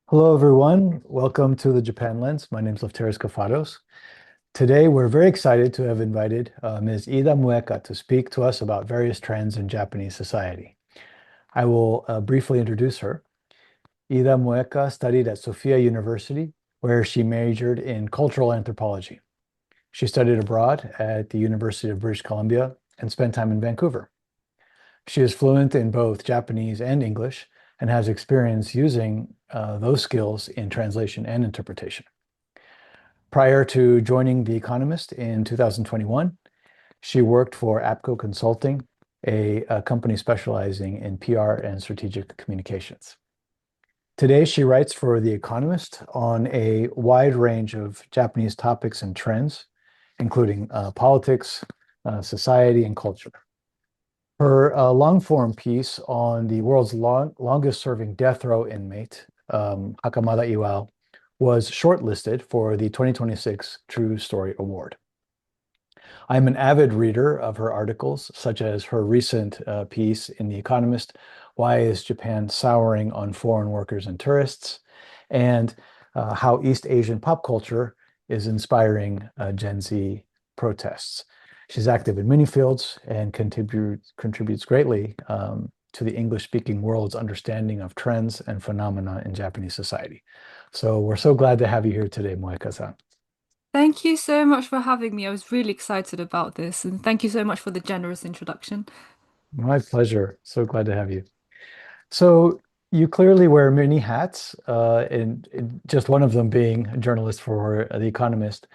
Hello, everyone. Welcome to the Japan Lens. My name is Lefteris Kafados. Today, we're very excited to have invited Ms. Iida Moeka to speak to us about various trends in Japanese society. I will briefly introduce her. Iida Moeka studied at Sophia University, where she majored in cultural anthropology. She studied abroad at the University of British Columbia and spent time in Vancouver. She is fluent in both Japanese and English and has experience using those skills in translation and interpretation. Prior to joining The Economist in 2021, she worked for APCO Consulting, a company specializing in PR and strategic communications. Today, she writes for The Economist on a wide range of Japanese topics and trends, including politics, society, and culture. Her long-form piece on the world's longest-serving death row inmate, Hakamada Iwao, was shortlisted for the 2026 True Story Award. I'm an avid reader of her articles, such as her recent piece in The Economist, Why is Japan Souring on Foreign Workers and Tourists? And how East Asian pop culture is inspiring Gen Z protests. She's active in many fields and contributes greatly to the English-speaking world's understanding of trends and phenomena in Japanese society. So we're so glad to have you here today, Moeka-san. Thank you so much for having me. I was really excited about this, and thank you so much for the generous introduction. My pleasure. So glad to have you. So you clearly wear many hats, and just one of them being a journalist for The Economist.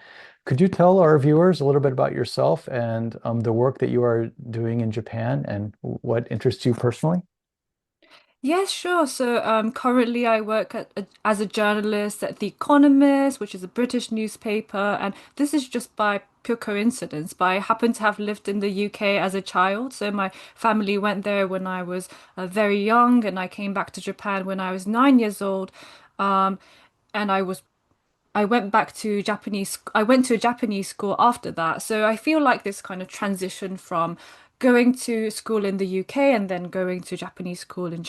Could you tell our viewers a little bit about yourself and the work that you are doing in Japan and what interests you personally? Yes, sure. So currently I work as a journalist at The Economist, which is a British newspaper, and this is just by pure coincidence, but I happen to have lived in the UK as a child. So my family went there when I was very young, and I came back to Japan when I was 9 years old. Um, and I went back to I went to a Japanese school after that. So I feel like this kind of transition from going to school in the UK and then going to Japanese school in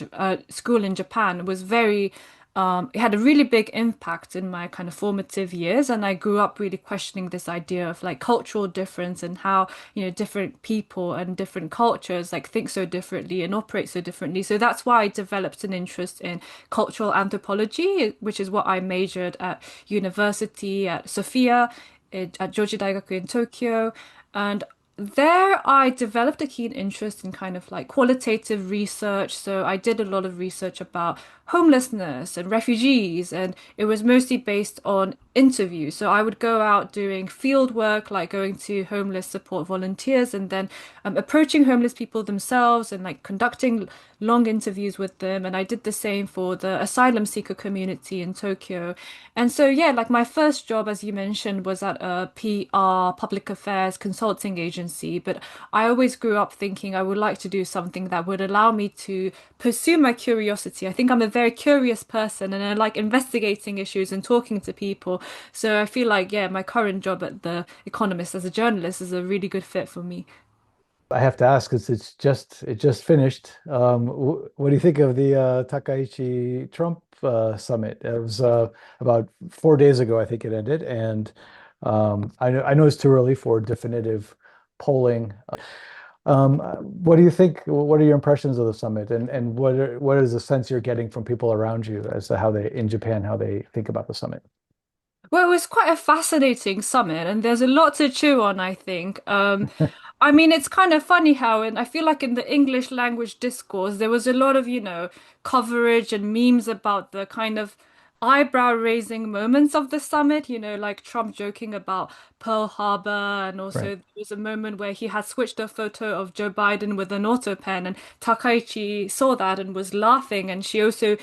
Japan was it had a really big impact in my kind of formative years. And I grew up really questioning this idea of like cultural difference and how, different people and different cultures like think so differently and operate so differently. So that's why I developed an interest in cultural anthropology, which is what I majored at university at Sophia, at Joji Daigaku in Tokyo. And there I developed a keen interest in kind of like qualitative research. So I did a lot of research about homelessness and refugees, and it was mostly based on interviews. So I would go out doing field work, like going to homeless support volunteers and then approaching homeless people themselves and like conducting long interviews with them. And I did the same for the asylum seeker community in Tokyo. And so, yeah, like my first job, as you mentioned, was at a PR, public affairs consulting agency. But I always grew up thinking I would like to do something that would allow me to pursue my curiosity. I think I'm a very curious person and I like investigating issues and talking to people. So I feel like, yeah, my current job at The Economist as a journalist is a really good fit for me. I have to ask because it just finished. What do you think of the Takaichi Trump summit? It was about 4 days ago, I think it ended, and I know it's too early for definitive polling. What do you think? What are your impressions of the summit, and what is the sense you're getting from people around you as to how they in Japan how they think about the summit? Well, it was quite a fascinating summit, and there's a lot to chew on, I think. I mean, it's kind of funny how, and I feel like in the English language discourse, there was a lot of, coverage and memes about the kind of eyebrow-raising moments of the summit, like Trump joking about Pearl Harbor, and Right. also there was a moment where he had switched a photo of Joe Biden with an auto pen, and Takaichi saw that and was laughing, and she also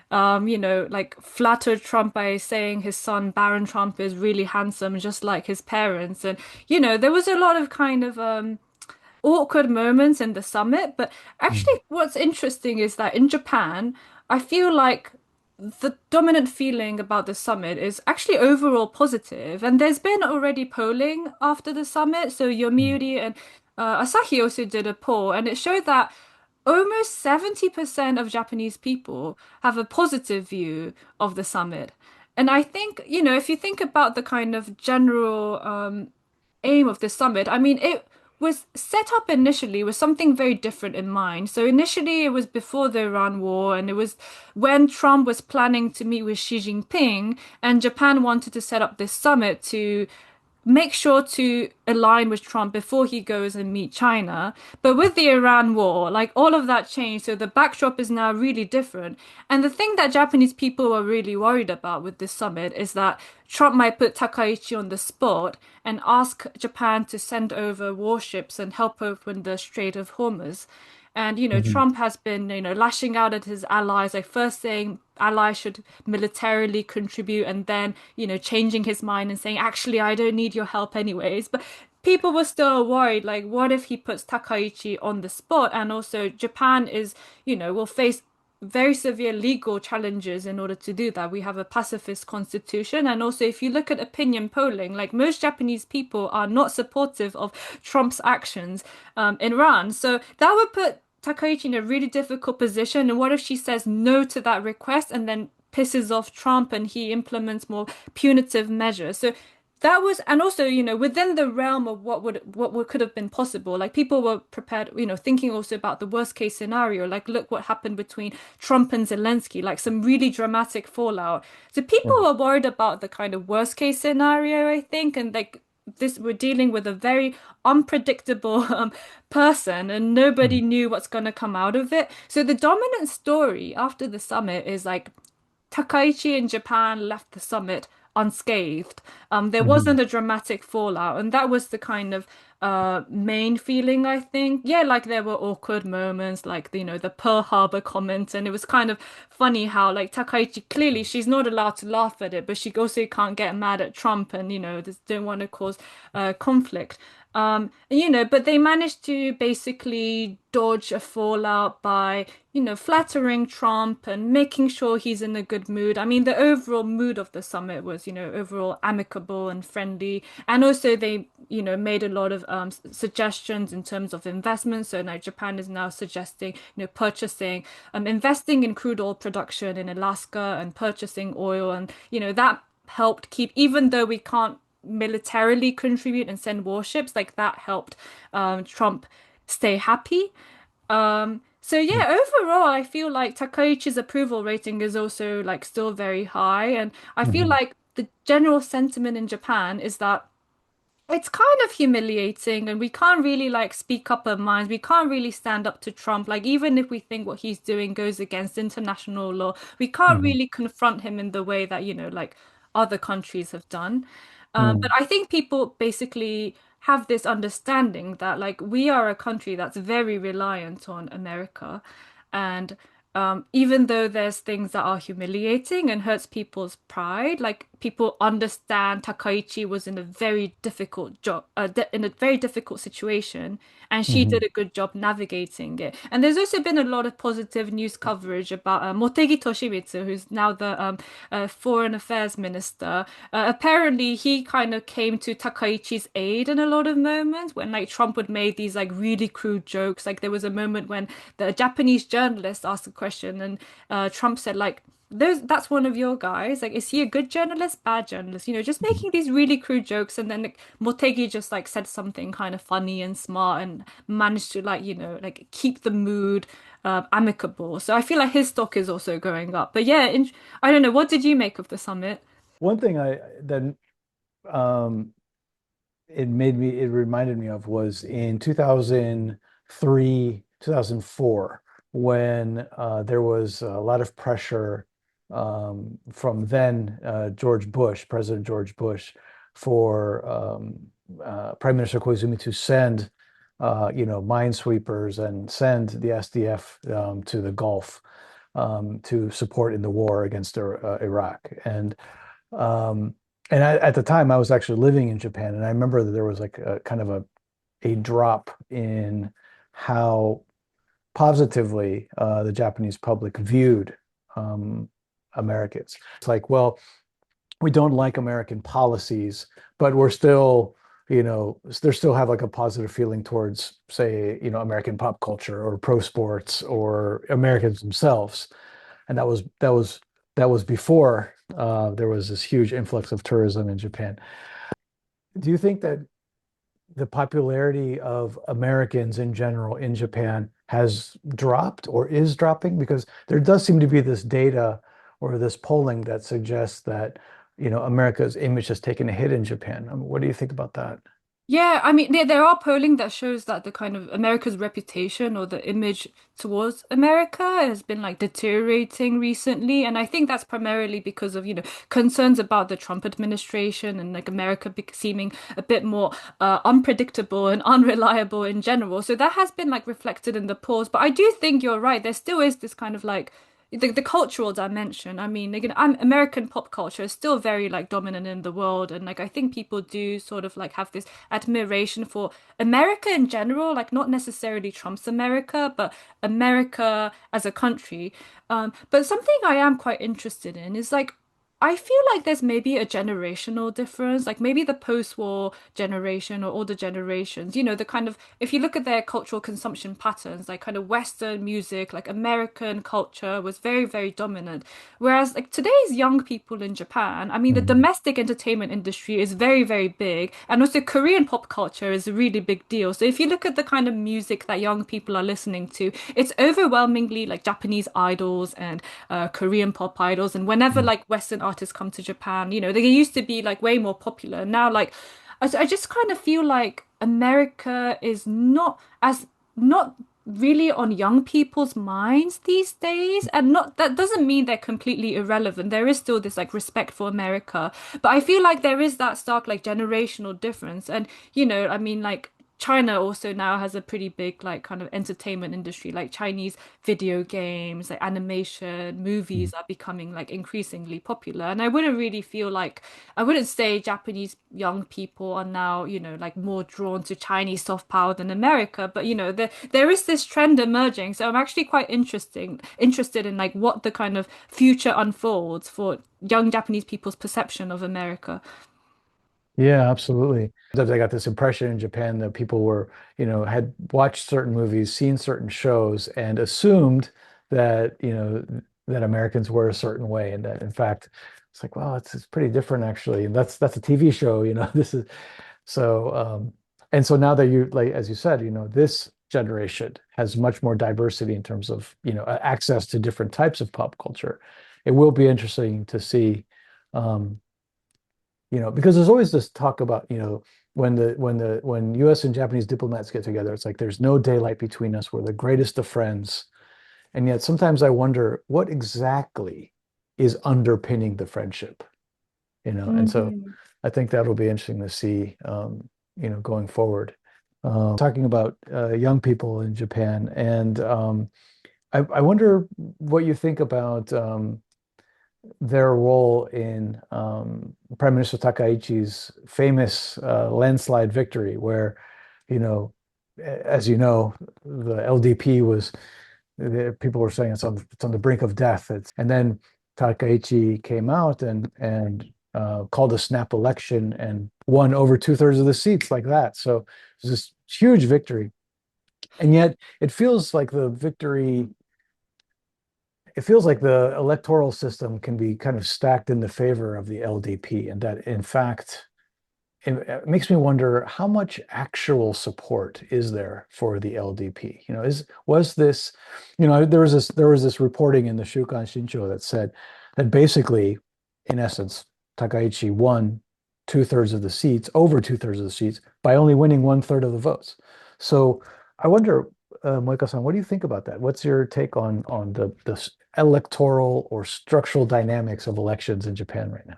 like flattered Trump by saying his son Barron Trump is really handsome, just like his parents. And, there was a lot of kind of awkward moments in the summit. But Mm. actually, what's interesting is that in Japan, I feel like the dominant feeling about the summit is actually overall positive. And there's been already polling after the summit. So Mm. Yomiuri and Asahi also did a poll, and it showed that almost 70% of Japanese people have a positive view of the summit. And I think, if you think about the kind of general aim of the summit, I mean, it was set up initially with something very different in mind. So initially, it was before the Iran war, and it was when Trump was planning to meet with Xi Jinping, and Japan wanted to set up this summit to make sure to align with Trump before he goes and meet China. But with the Iran war, like all of that changed. So the backdrop is now really different. And the thing that Japanese people are really worried about with this summit is that Trump might put Takaichi on the spot and ask Japan to send over warships and help open the Strait of Hormuz. And, Mhm. Trump has been, lashing out at his allies, like first saying allies should militarily contribute and then, changing his mind and saying, actually, I don't need your help anyways. But people were still worried, like, what if he puts Takaichi on the spot? And also, Japan is, will face very severe legal challenges in order to do that. We have a pacifist constitution. And also, if you look at opinion polling, like most Japanese people are not supportive of Trump's actions in Iran. So that would put Takaichi in a really difficult position. And what if she says no to that request and then pisses off Trump and he implements more punitive measures? So that was, and also, within the realm of what could have been possible, like people were prepared, thinking also about the worst case scenario. Like, look what happened between Trump and Zelensky, like some really dramatic fallout. So people Mhm. were worried about the kind of worst case scenario, I think, and like this, we're dealing with a very unpredictable person, and nobody Mhm. knew what's going to come out of it. So the dominant story after the summit is like Takaichi in Japan left the summit unscathed. There Mhm. wasn't a dramatic fallout, and that was the kind of main feeling, I think. Yeah, like there were awkward moments, like the Pearl Harbor comment, and it was kind of funny how like Takaichi clearly she's not allowed to laugh at it, but she also can't get mad at Trump, and just don't want to cause conflict. But they managed to basically dodge a fallout by, flattering Trump and making sure he's in a good mood. I mean, the overall mood of the summit was, overall amicable and friendly. And also they, made a lot of suggestions in terms of investments. So now Japan is now suggesting, purchasing, investing in crude oil production in Alaska and purchasing oil. And, that helped keep, even though we can't militarily contribute and send warships, like that helped Trump stay happy. So Mhm. yeah, overall, I feel like Takaichi's approval rating is also like still very high, and I feel Mhm. like the general sentiment in Japan is that it's kind of humiliating, and we can't really like speak up our minds. We can't really stand up to Trump. Like even if we think what he's doing goes against international law, we can't Mhm. really confront him in the way that, like other countries have done. But Mhm. I think people basically have this understanding that like we are a country that's very reliant on America, and even though there's things that are humiliating and hurts people's pride, like people understand Takaichi was in a very difficult job, in a very difficult situation, and she did Mhm. a good job navigating it. And there's also been a lot of positive news coverage about Motegi Toshimitsu, who's now the foreign affairs minister. Apparently, he kind of came to Takaichi's aid in a lot of moments when like Trump would make these like really crude jokes. Like there was a moment when the Japanese journalist asked a question, and Trump said like, that's one of your guys. Like, is he a good journalist, bad journalist? Just Mhm. making these really crude jokes, and then like, Motegi just like said something kind of funny and smart, and managed to like like keep the mood amicable. So I feel like his stock is also going up. But yeah, I don't know. What did you make of the summit? One thing um, it reminded me of was in 2003, 2004, when there was a lot of pressure from then President George Bush, for Prime Minister Koizumi to send, minesweepers and send the SDF to the Gulf to support in the war against Iraq. Um, at the time, I was actually living in Japan, and I remember that there was like a kind of a drop in how positively the Japanese public viewed um, Americans. It's like, well, we don't like American policies, but we're still they still have like a positive feeling towards, say, American pop culture or pro sports or Americans themselves. And that was before there was this huge influx of tourism in Japan. Do you think that the popularity of Americans in general in Japan has dropped or is dropping? Because there does seem to be this data or this polling that suggests that, America's image has taken a hit in Japan. What do you think about that? Yeah, I mean, there are polling that shows that the kind of America's reputation or the image towards America has been like deteriorating recently. And I think that's primarily because of, concerns about the Trump administration and like America be seeming a bit more unpredictable and unreliable in general. So that has been like reflected in the polls. But I do think you're right. There still is this kind of like the cultural dimension. I mean, again, American pop culture is still very like dominant in the world, and like I think people do sort of like have this admiration for America in general, like not necessarily Trump's America, but America as a country. But something I am quite interested in is like I feel like there's maybe a generational difference, like maybe the post-war generation or older generations, the kind of, if you look at their cultural consumption patterns, like kind of Western music, like American culture was very, very dominant. Whereas like today's young people in Japan, I mean, the Mhm. domestic entertainment industry is very, very big. And also Korean pop culture is a really big deal. So if you look at the kind of music that young people are listening to, it's overwhelmingly like Japanese idols and Korean pop idols. And whenever like Western artists come to Japan, they used to be like way more popular. Now, like, I just kind of feel like America is not really on young people's minds these days. And not that doesn't mean they're completely irrelevant. There is still this like respect for America, but I feel like there is that stark like generational difference. And I mean, like China also now has a pretty big like kind of entertainment industry, like Chinese video games, like animation, movies are becoming like increasingly popular. And I wouldn't say Japanese young people are now, like more drawn to Chinese soft power than America, but there is this trend emerging. So I'm actually quite interested in like what the kind of future unfolds for young Japanese people's perception of America. Yeah, absolutely. Sometimes I got this impression in Japan that people were, had watched certain movies, seen certain shows, and assumed that, that Americans were a certain way, and that in fact, it's like, well, it's pretty different actually. And that's a TV show, This is so, and so now that you like, as you said, this generation has much more diversity in terms of, access to different types of pop culture. It will be interesting to see. Um, because there's always this talk about, when US and Japanese diplomats get together, it's like there's no daylight between us. We're the greatest of friends. And yet sometimes I wonder what exactly is underpinning the friendship, and so Mhm. I think that'll be interesting to see, going forward. Talking about young people in Japan, and I wonder what you think about their role in Prime Minister Takaichi's famous landslide victory, where, you know, as you know, the LDP was, people were saying it's on the brink of death. And then Takaichi came out and called a snap election and won over two-thirds of the seats like that. So it was this huge victory. And yet it feels like the electoral system can be kind of stacked in the favor of the LDP, and that in fact it makes me wonder how much actual support is there for the LDP. Is was this, there was this reporting in the Shukan Shincho that said that basically, in essence, Takaichi won two-thirds of the seats, over two-thirds of the seats, by only winning one-third of the votes. So I wonder, Moeka-san, what do you think about that? What's your take on the electoral or structural dynamics of elections in Japan right now?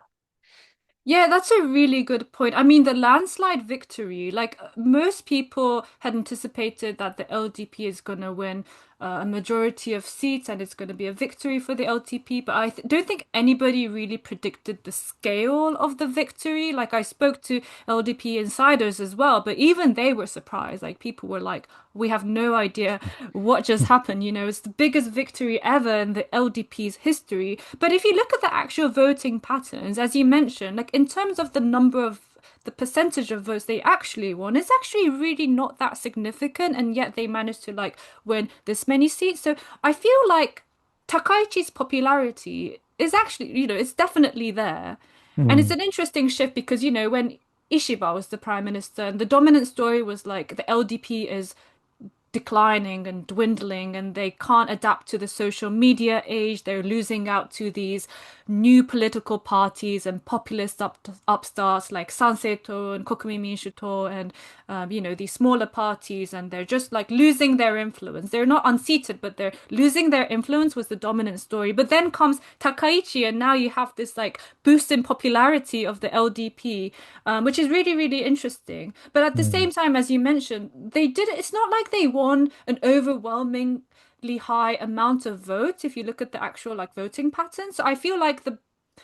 Yeah, that's a really good point. I mean, the landslide victory, like most people had anticipated that the LDP is going to win a majority of seats and it's going to be a victory for the LDP, but I th don't think anybody really predicted the scale of the victory. Like I spoke to LDP insiders as well, but even they were surprised. Like people were like, we have no idea what just happened. It's the biggest victory ever in the LDP's history. But if you look at the actual voting patterns, as you mentioned, like in terms of the number of the percentage of votes they actually won is actually really not that significant, and yet they managed to like win this many seats. So I feel like Takaichi's popularity is actually, it's definitely there. And it's Mm. an interesting shift because, when Ishiba was the prime minister, and the dominant story was like the LDP is declining and dwindling, and they can't adapt to the social media age. They're losing out to these new political parties and populist upstarts like Sanseito and Kokumin Minshuto and these smaller parties, and they're just like losing their influence. They're not unseated, but they're losing their influence was the dominant story. But then comes Takaichi, and now you have this like boost in popularity of the LDP, which is really, really interesting. But at the Mm. same time, as you mentioned, it's not like they won an overwhelmingly high amount of votes if you look at the actual like voting pattern. So I feel like the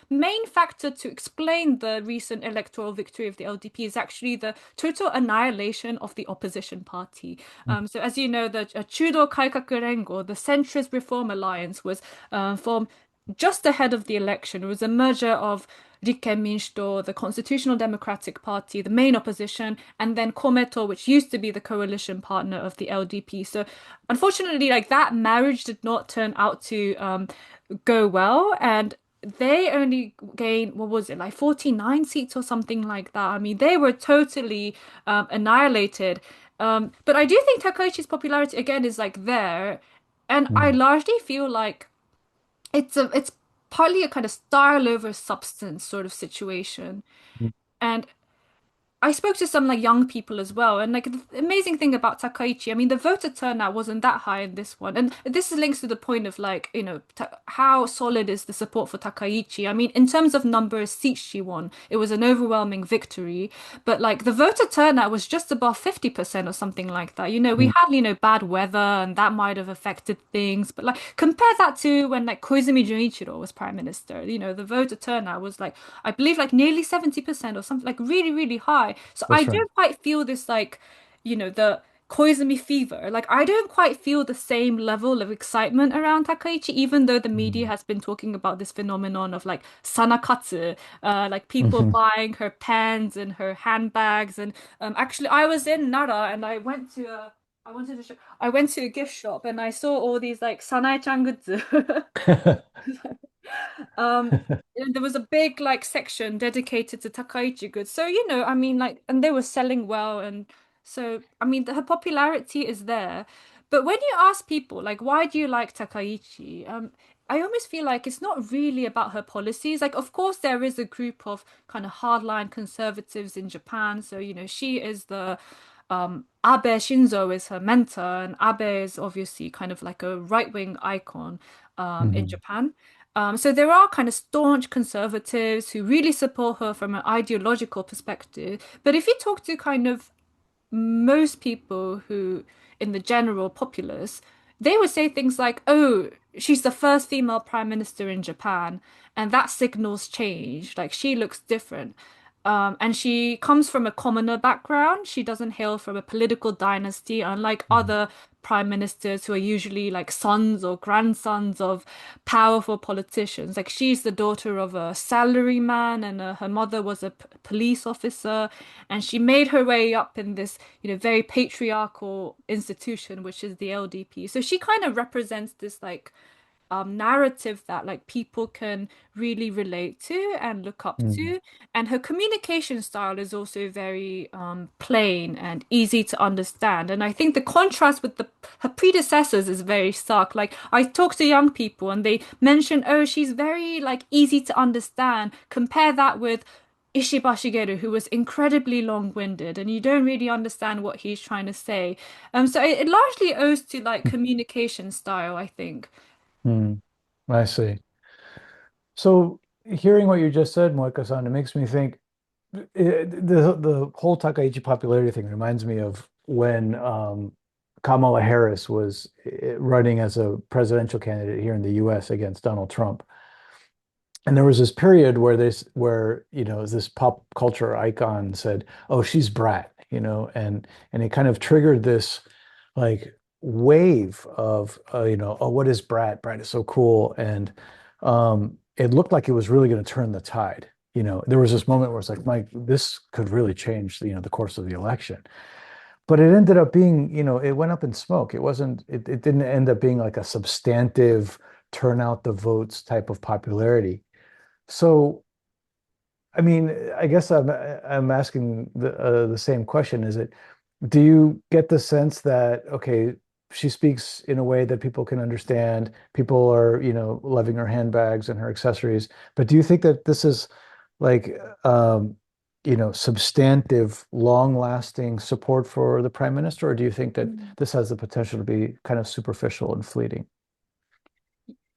main factor to explain the recent electoral victory of the LDP is actually the total annihilation of the opposition party. So as you know, the Chudo Kaikaku Rengo, the centrist reform alliance, was formed just ahead of the election. It was a merger of Rikken Minshito, the Constitutional Democratic Party, the main opposition, and then Kometo, which used to be the coalition partner of the LDP. So unfortunately, like that marriage did not turn out to go well, and they only gained, what was it, like 49 seats or something like that. I mean, they were totally annihilated. But I do think Takaichi's popularity again is like there, and I Mm. largely feel like it's partly a kind of style over substance sort of situation. Mm. And I spoke to some like young people as well, and like the amazing thing about Takaichi, I mean, the voter turnout wasn't that high in this one, and this links to the point of like, ta how solid is the support for Takaichi? I mean, in terms of number of seats she won, it was an overwhelming victory, but like the voter turnout was just above 50% or something like that. We Mm. had, bad weather, and that might have affected things, but like compare that to when like Koizumi Junichiro was prime minister. The voter turnout was like, I believe like nearly 70% or something, like really, really high. So I That's right. don't quite feel this like, the Koizumi fever. Like I don't quite feel the same level of excitement around Takaichi, even though the media Mm. has been talking about this phenomenon of like sanakatsu, like people Mhm. buying her pens and her handbags. And actually, I was in Nara, and I went to a gift shop, and I saw all these like Sanae-chan goods. Um, and there was a big like section dedicated to Takaichi goods. So, I mean, like, and they were selling well, and so I mean, her popularity is there. But when you ask people like, why do you like Takaichi? I almost feel like it's not really about her policies. Like, of course, there is a group of kind of hardline conservatives in Japan. So, she is the Abe Shinzo is her mentor, and Abe is obviously kind of like a right-wing icon in Mhm. Japan. So there are kind of staunch conservatives who really support her from an ideological perspective. But if you talk to kind of most people who, in the general populace, they would say things like, oh, she's the first female prime minister in Japan, and that signals change. Like she looks different. And she comes from a commoner background. She doesn't hail from a political dynasty, unlike Mhm. other prime ministers who are usually like sons or grandsons of powerful politicians. Like she's the daughter of a salaryman, and her mother was a police officer, and she made her way up in this, very patriarchal institution, which is the LDP. So she kind of represents this like narrative that like people can really relate to and look up Mm. to. And her communication style is also very plain and easy to understand. And I think the contrast with her predecessors is very stark. Like I talk to young people, and they mention, oh, she's very like easy to understand. Compare that with Ishiba Shigeru, who was incredibly long-winded, and you don't really understand what he's trying to say. So it largely owes to like communication style, I think. Mm. I see. So hearing what you just said, Moeka-san, it makes me think the whole Takaichi popularity thing reminds me of when Kamala Harris was running as a presidential candidate here in the US against Donald Trump. And there was this period where this pop culture icon said, "Oh, she's brat," and it kind of triggered this like wave of "Oh, what is brat? Brat is so cool," and it looked like it was really going to turn the tide, there was this moment where it's like, Mike, this could really change, the course of the election. But it ended up being, it went up in smoke. It didn't end up being like a substantive turn out the votes type of popularity. So, I mean, I guess I'm asking the same question. Do you get the sense that, okay, she speaks in a way that people can understand, people are, loving her handbags and her accessories, but do you think that this is like, substantive, long-lasting support for the prime minister, or do you think that this has the potential to be kind of superficial and fleeting?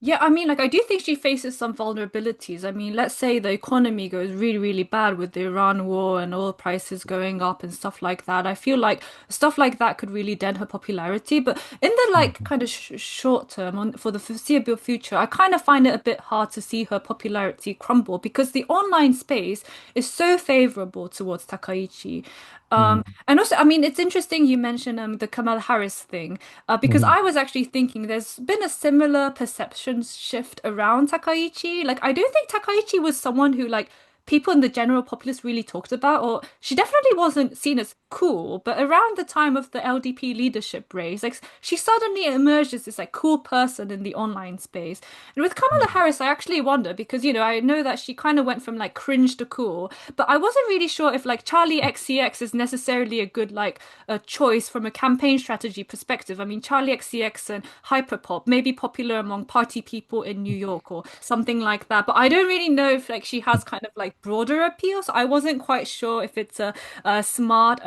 Yeah, I mean, like, I do think she faces some vulnerabilities. I mean, let's say the economy goes really, really bad with the Iran war and oil prices going up and stuff like that. I feel like stuff like that could really dent her popularity. But in the like Mhm. kind of sh short term, for the foreseeable future, I kind of find it a bit hard to see her popularity crumble because the online space is so favorable towards Takaichi. Mm. And also, I mean, it's interesting you mentioned the Kamala Harris thing, because Mhm. I was actually thinking there's been a similar perception shift around Takaichi. Like, I don't think Takaichi was someone who like people in the general populace really talked about, or she definitely wasn't seen as cool. But around the time of the LDP leadership race, like she suddenly emerged as this like cool person in the online space. And with Kamala Mm. Harris, I actually wonder because I know that she kind of went from like cringe to cool, but I wasn't really sure if like Charlie XCX is necessarily a good like a choice from a campaign strategy perspective. I mean, Charlie XCX and Hyperpop may be popular among party people in New York or something like that, but I don't really know if like she has kind of like broader appeal. So I wasn't quite sure if it's a smart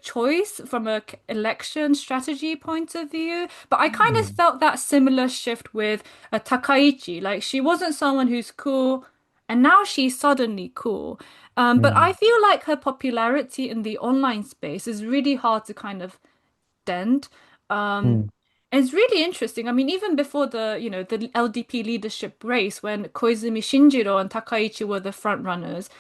choice from a election strategy point of view. But I kind of Mm. felt that similar shift with Takaichi. Like she wasn't someone who's cool, and now she's suddenly cool. But I Mm. feel like her popularity in the online space is really hard to kind of dent. Um, Mm. and it's really interesting. I mean, even before the LDP leadership race, when Koizumi Shinjiro and Takaichi were the front runners,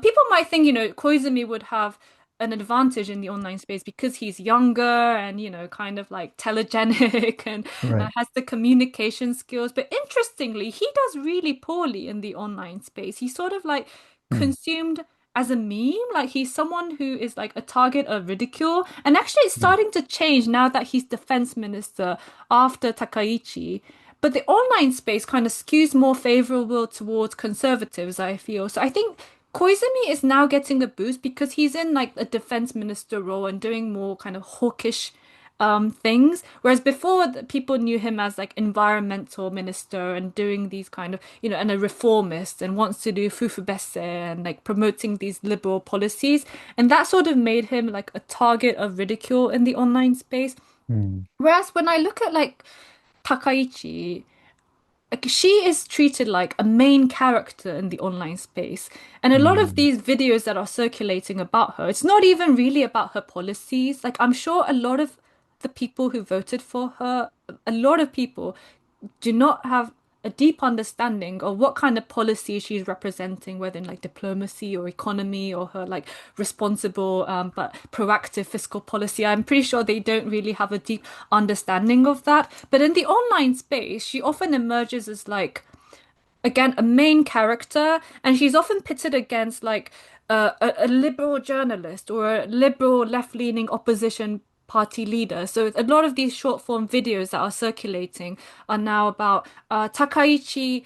people might think, Koizumi would have an advantage in the online space because he's younger and, kind of like telegenic and Right. has the communication skills. But interestingly, he does really poorly in the online space. He's sort of like Mm. consumed as a meme. Like he's someone who is like a target of ridicule. And actually, it's Mm. starting to change now that he's defense minister after Takaichi. But the online space kind of skews more favorable towards conservatives, I feel. So I think Koizumi is now getting a boost because he's in like a defense minister role and doing more kind of hawkish things. Whereas before, people knew him as like environmental minister and doing these kind of, and a reformist and wants to do fufu bese and like promoting these liberal policies. And that sort of made him like a target of ridicule in the online space. Mm. Whereas when I look at like Takaichi, like she is treated like a main character in the online space. And a lot of Mm. these videos that are circulating about her, it's not even really about her policies. Like I'm sure a lot of the people who voted for her, a lot of people do not have a deep understanding of what kind of policy she's representing, whether in like diplomacy or economy or her like responsible but proactive fiscal policy. I'm pretty sure they don't really have a deep understanding of that. But in the online space, she often emerges as like again a main character, and she's often pitted against like a liberal journalist or a liberal left-leaning opposition party leader. So a lot of these short form videos that are circulating are now about Takaichi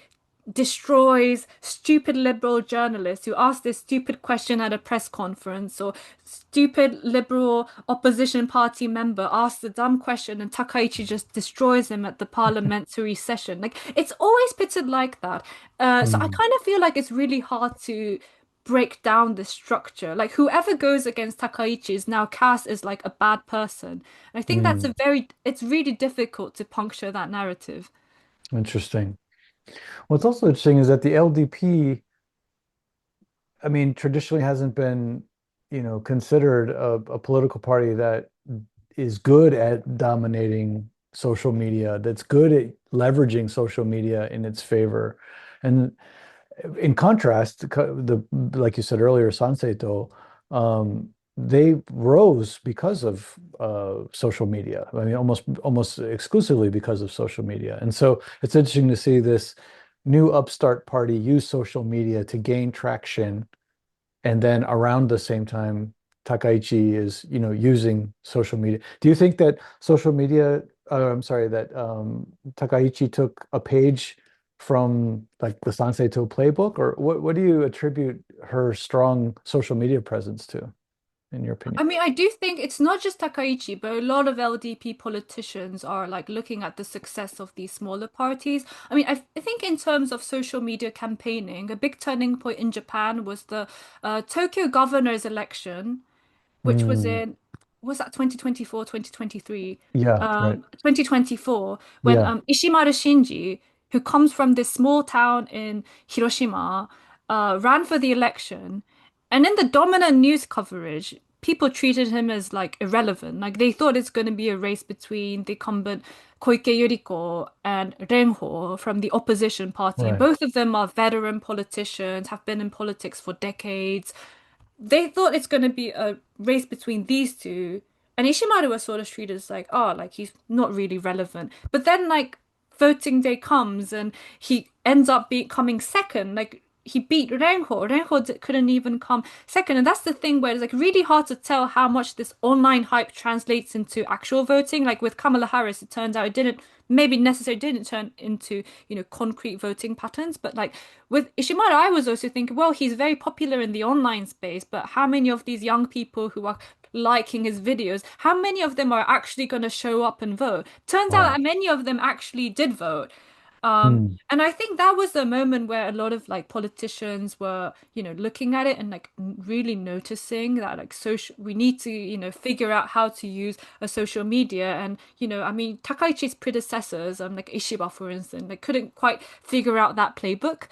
destroys stupid liberal journalists who ask this stupid question at a press conference, or stupid liberal opposition party member asks a dumb question and Takaichi just destroys him at the parliamentary session. Like it's always pitted like that. So I Mm. kind of feel like it's really hard to break down the structure. Like whoever goes against Takaichi is now cast as like a bad person. And I think Mm. it's really difficult to puncture that narrative. Interesting. What's also interesting is that the LDP, I mean, traditionally hasn't been, considered a political party that is good at dominating social media, that's good at leveraging social media in its favor. And in contrast, like you said earlier, Sanseito, they rose because of social media. I mean, almost exclusively because of social media. And so it's interesting to see this, new upstart party use social media to gain traction, and then around the same time, Takaichi is, using social media. Do you think that social media, I'm sorry, that Takaichi took a page from like the Sanseito playbook, or what do you attribute her strong social media presence to, in your I opinion? mean, I do think it's not just Takaichi, but a lot of LDP politicians are like looking at the success of these smaller parties. I mean, I think in terms of social media campaigning, a big turning point in Japan was the Tokyo governor's election, which Mm, was that 2024, 2023? yeah, right. 2024, when Yeah, Ishimaru Shinji, who comes from this small town in Hiroshima, ran for the election. And in the dominant news coverage, people treated him as like irrelevant. Like they thought it's going to be a race between the incumbent Koike Yuriko and Renho from the opposition party. And right. both of them are veteran politicians, have been in politics for decades. They thought it's going to be a race between these two, and Ishimaru was sort of treated as like, oh, like he's not really relevant. But then like voting day comes and he ends up coming second. Like he beat Renho. Couldn't even come second, and that's the thing where it's like really hard to tell how much this online hype translates into actual voting. Like with Kamala Harris, it turns out it didn't maybe necessarily didn't turn into, concrete voting patterns. But like with Ishimaru, I was also thinking, well, he's very popular in the online space, but how many of these young people who are liking his videos, how many of them are actually going to show up and vote? Turns out Wow. that many of them actually did vote. Mm, And I think that was the moment where a lot of like politicians were, looking at it and like really noticing that like social, we need to, figure out how to use a social media. And, I mean, Takaichi's predecessors, like Ishiba, for instance, like couldn't quite figure out that playbook.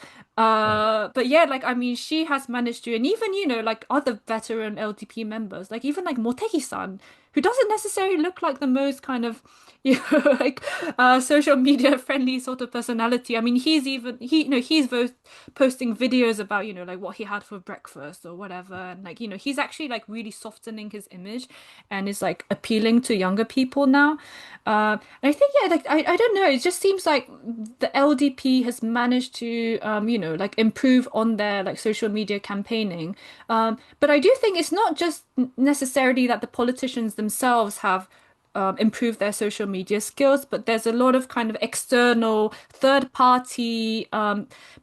right. But yeah, like I mean, she has managed to, and even, like other veteran LDP members, like even like Motegi-san, who doesn't necessarily look like the most kind of like social media friendly sort of personality. I mean, he's posting videos about, like what he had for breakfast or whatever. And like, he's actually like really softening his image and is like appealing to younger people now. And I think, yeah, like I don't know, it just seems like the LDP has managed to like improve on their like social media campaigning. But I do think it's not just necessarily that the politicians themselves have improve their social media skills, but there's a lot of kind of external third party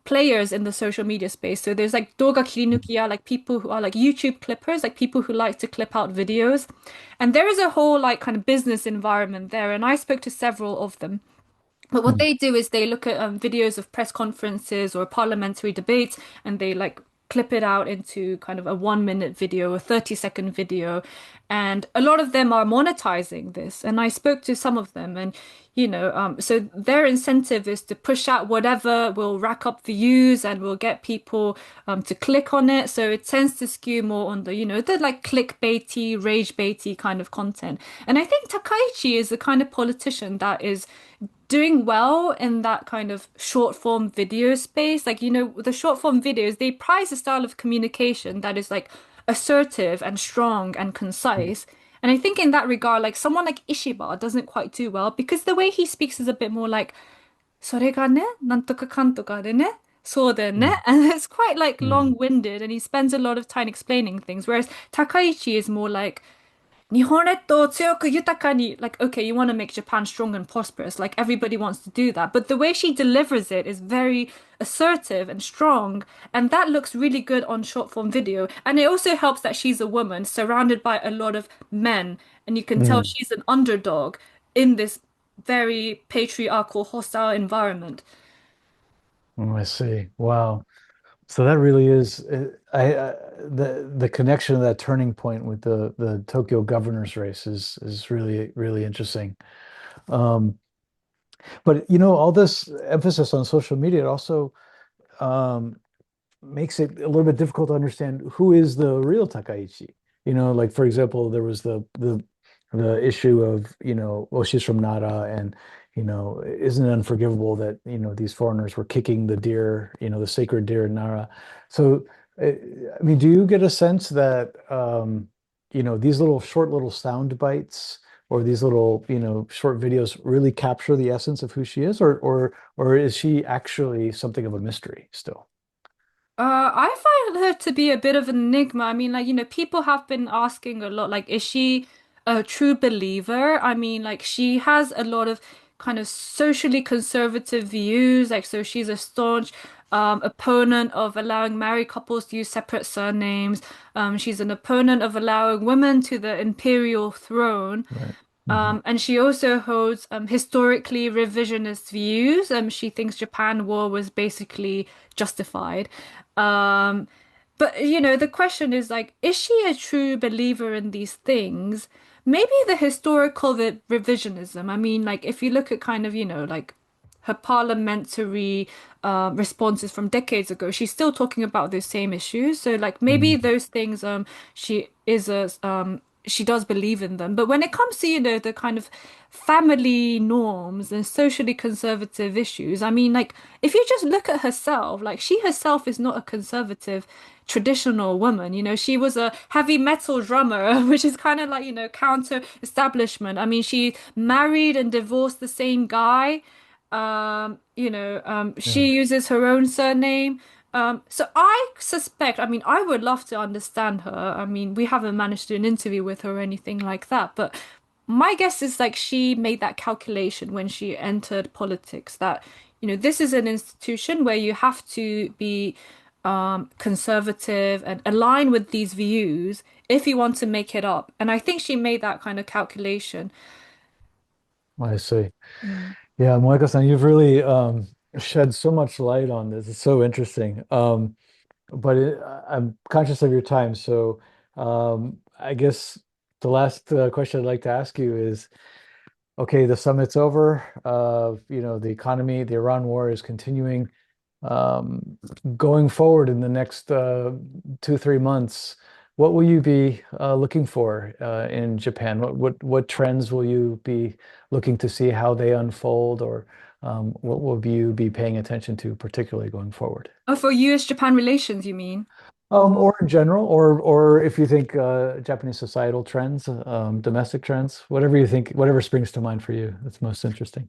players in the social media space. So there's like doga kirinukiya, like people who are like YouTube clippers, like people who like to clip out videos. And there is a whole like kind of business environment there. And I spoke to several of them. But what Mm, they do is they look at videos of press conferences or parliamentary debates and they like clip it out into kind of a 1 minute video, a 30-second video. And a lot of them are monetizing this. And I spoke to some of them and, so their incentive is to push out whatever will rack up views and will get people to click on it. So it tends to skew more on the, the like clickbaity, rage baity kind of content. And I think Takaichi is the kind of politician that is doing well in that kind of short form video space. Like, the short form videos, they prize a style of communication that is like assertive and strong and mm, concise. And I think in that regard, like someone like Ishiba doesn't quite do well because the way he speaks is a bit more like, それがね、なんとかかんとかでね、そうだよね. mm, And it's quite like mm, long-winded and he spends a lot of time explaining things. Whereas Takaichi is more like, 日本列島を強く豊かに like okay you want to make Japan strong and prosperous like everybody wants to do that but the way she delivers it is very assertive and strong and that looks really good on short form video and it also helps that she's a woman surrounded by a lot of men and you can tell mm. she's an underdog in this very patriarchal hostile environment. Oh, I see. Wow. So that really is the connection of that turning point with the Tokyo governor's race is really really interesting. Um, but all this emphasis on social media, it also um, makes it a little bit difficult to understand who is the real Takaichi. Like for example, there was the issue of, well, she's from Nara, and isn't it unforgivable that these foreigners were kicking the deer, the sacred deer in Nara. So, I mean, do you get a sense that these little short little sound bites or these little, short videos really capture the essence of who she is, or is she actually something of a mystery still? I find her to be a bit of an enigma. I mean, like, people have been asking a lot, like, is she a true believer? I mean, like, she has a lot of kind of socially conservative views. Like, so she's a staunch opponent of allowing married couples to use separate surnames. She's an opponent of allowing women to the imperial throne. Right. Hmm. And she also holds historically revisionist views. She thinks Japan war was basically justified. Um, but the question is like, is she a true believer in these things? Maybe the historical revisionism. I mean, like if you look at kind of, like her parliamentary responses from decades ago, she's still talking about those same issues. So like maybe Hmm. those things she is a she does believe in them. But when it comes to, the kind of family norms and socially conservative issues, I mean, like, if you just look at herself, like, she herself is not a conservative, traditional woman. She was a heavy metal drummer, which is kind of like, counter establishment. I mean, she married and divorced the same guy. Yeah. She uses her own surname. So I suspect, I mean, I would love to understand her. I mean, we haven't managed to do an interview with her or anything like that, but my guess is like she made that calculation when she entered politics that, this is an institution where you have to be conservative and align with these views if you want to make it up. And I think she made that kind of calculation. I see. Mm. Yeah, Moeka-san, you've really shed so much light on this. It's so interesting. But I'm conscious of your time, so I guess the last question I'd like to ask you is, okay, the summit's over. The economy, the Iran war is continuing. Um, Going forward in the next 2, 3 months, what will you be looking for in Japan? What trends will you be looking to see how they unfold, or what will you be paying attention to, particularly going forward? Oh, for US-Japan relations, you mean? Or in general, or if you think Japanese societal trends, domestic trends, whatever you think, whatever springs to mind for you, that's most interesting.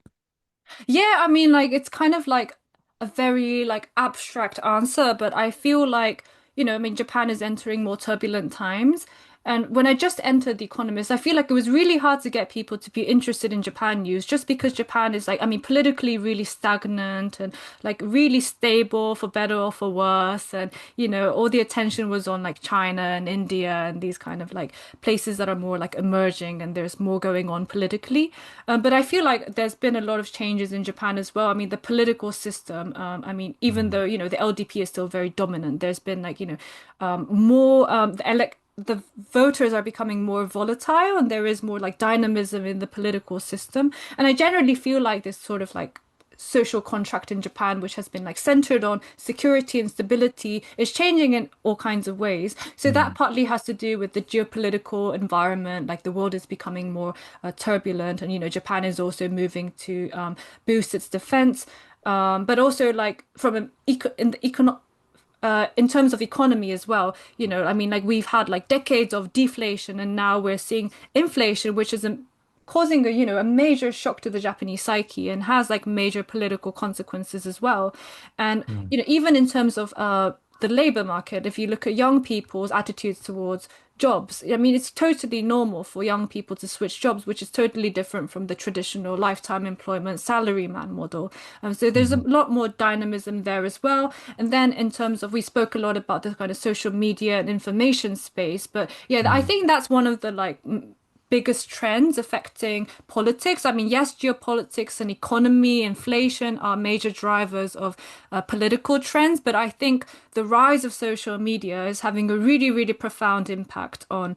Yeah, I mean, like it's kind of like a very like abstract answer, but I feel like, I mean, Japan is entering more turbulent times. And when I just entered The Economist, I feel like it was really hard to get people to be interested in Japan news just because Japan is like, I mean, politically really stagnant and like really stable for better or for worse. And, all the attention was on like China and India and these kind of like places that are more like emerging and there's more going on politically. But I feel like there's been a lot of changes in Japan as well. I mean, the political system, I mean, even Mm. though, the LDP is still very dominant, there's been like, more, the voters are becoming more volatile and there is more like dynamism in the political system. And I generally feel like this sort of like social contract in Japan, which has been like centered on security and stability, is changing in all kinds of ways. So that Mm. partly has to do with the geopolitical environment, like the world is becoming more turbulent, and Japan is also moving to boost its defense. But also like from an in terms of economy as well, I mean, like we've had like decades of deflation, and now we're seeing inflation, which is causing a major shock to the Japanese psyche and has like major political consequences as well. And Mm. even in terms of the labor market, if you look at young people's attitudes towards jobs, I mean, it's totally normal for young people to switch jobs, which is totally different from the traditional lifetime employment salaryman model. So there's a Mhm. lot more dynamism there as well. And then in terms of, we spoke a lot about the kind of social media and information space, but yeah, I Mm. think that's one of the like biggest trends affecting politics. I mean, yes, geopolitics and economy, inflation are major drivers of political trends, but I think the rise of social media is having a really, really profound impact on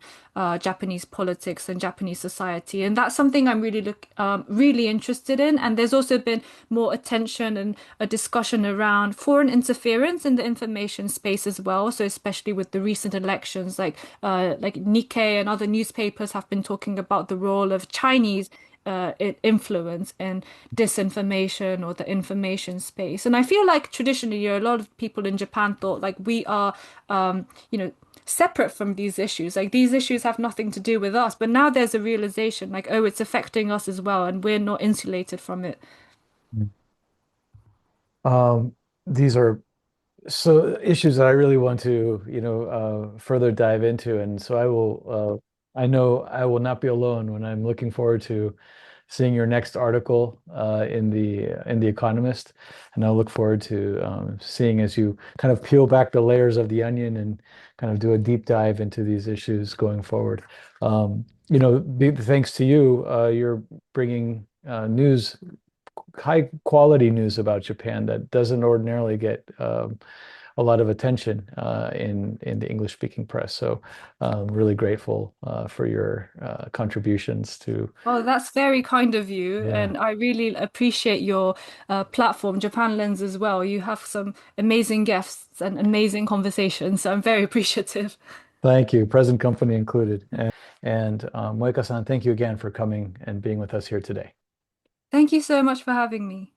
Japanese politics and Japanese society, and that's something I'm really interested in. And there's also been more attention and a discussion around foreign interference in the information space as well. So especially with the recent elections, like Nikkei and other newspapers have been talking about the role of Chinese influence and disinformation or the information space. And I feel like traditionally, a lot of people in Japan thought like we are, you know, separate from these issues. Like these issues have nothing to do with us. But now there's a realization like, oh, it's affecting us as well, and we're not insulated from it. Mm. These are so issues that I really want to, further dive into. And so I know I will not be alone when I'm looking forward to seeing your next article in the Economist. And I'll look forward to seeing as you kind of peel back the layers of the onion and kind of do a deep dive into these issues going forward. Thanks to you, you're bringing high quality news about Japan that doesn't ordinarily get a lot of attention in the English speaking press. So I'm really grateful for your contributions to. Oh, that's very kind of you, Yeah, and I really appreciate your platform, Japan Lens, as well. You have some amazing guests and amazing conversations, so I'm very appreciative. thank you, present company included. And Moeka-san, thank you again for coming and being with us here today. Thank you so much for having me.